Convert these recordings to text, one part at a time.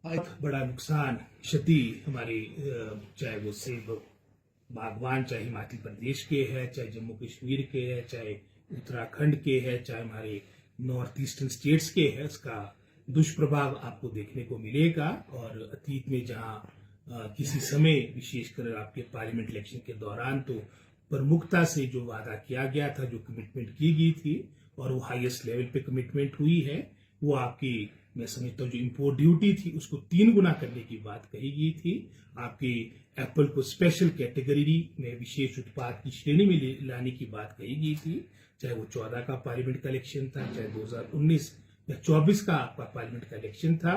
एक बड़ा नुकसान क्षति हमारी चाहे वो सेब बागवान चाहे हिमाचल प्रदेश के है, चाहे जम्मू कश्मीर के है, चाहे उत्तराखंड के है, चाहे हमारे नॉर्थ ईस्टर्न स्टेट्स के है, उसका दुष्प्रभाव आपको देखने को मिलेगा। और अतीत में जहां किसी समय विशेषकर आपके पार्लियामेंट इलेक्शन के दौरान तो प्रमुखता से जो वादा किया गया था, जो कमिटमेंट की गई थी और वो हाईएस्ट लेवल पे कमिटमेंट हुई है, वो आपकी मैं समझता हूँ जो इम्पोर्ट ड्यूटी थी उसको 3 गुना करने की बात कही गई थी। आपकी एप्पल को स्पेशल कैटेगरी में विशेष उत्पाद की श्रेणी में लाने की बात कही गई थी, चाहे वो 14 का पार्लियामेंट का इलेक्शन था, चाहे 2019 या 24 का आपका पार्लियामेंट का इलेक्शन था।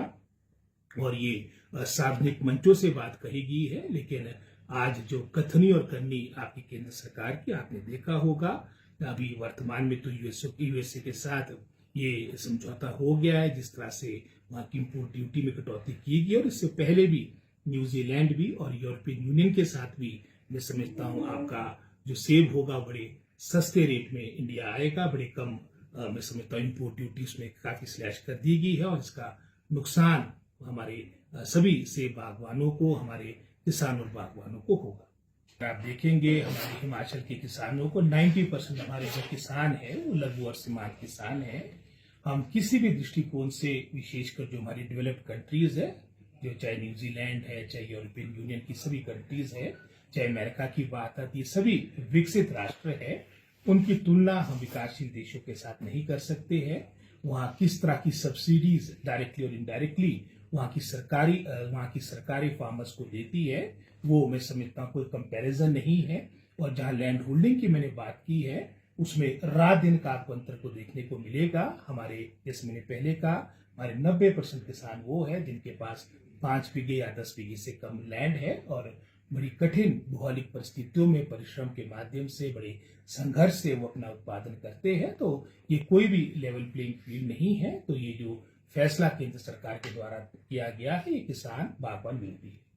और ये सार्वजनिक मंचों से बात कही गई है, लेकिन आज जो कथनी और करनी आपकी केंद्र सरकार की आपने देखा होगा। अभी वर्तमान में तो यूएसए के साथ ये समझौता हो गया है, जिस तरह से वहां की इम्पोर्ट ड्यूटी में कटौती की गई, और इससे पहले भी न्यूजीलैंड भी और यूरोपियन यूनियन के साथ भी मैं समझता हूं आपका जो सेब होगा बड़े सस्ते रेट में इंडिया आएगा, बड़े कम मैं समझता हूं इम्पोर्ट ड्यूटी उसमें काफी स्लैश कर दी गई है, और इसका नुकसान हमारे सभी सेब बागवानों को, हमारे किसान और बागवानों को होगा। आप देखेंगे हमारे हिमाचल के किसानों को 90% हमारे जो किसान है वो लघु और सीमांत किसान है। हम किसी भी दृष्टिकोण से, विशेषकर जो हमारी डेवलप्ड कंट्रीज है, जो चाहे न्यूजीलैंड है, चाहे यूरोपियन यूनियन की सभी कंट्रीज है, चाहे अमेरिका की बात आती है, सभी विकसित राष्ट्र है, उनकी तुलना हम विकासशील देशों के साथ नहीं कर सकते हैं। वहाँ किस तरह की सब्सिडीज डायरेक्टली और इनडायरेक्टली वहाँ की सरकारी फार्मर्स को देती है, वो मैं समझता हूँ कोई कंपैरिजन नहीं है। और जहाँ लैंड होल्डिंग की मैंने बात की है, उसमें रात दिन का आपको अंतर को देखने को मिलेगा। हमारे जैसे मैंने पहले कहा, हमारे 90% किसान वो है जिनके पास 5 बीघे या 10 बीघे से कम लैंड है, और बड़ी कठिन भौगोलिक परिस्थितियों में परिश्रम के माध्यम से, बड़े संघर्ष से वो अपना उत्पादन करते हैं। तो ये कोई भी लेवल प्लेइंग फील्ड नहीं है। तो ये जो फैसला केंद्र सरकार के द्वारा किया गया है, ये किसान बागवान विरोधी है।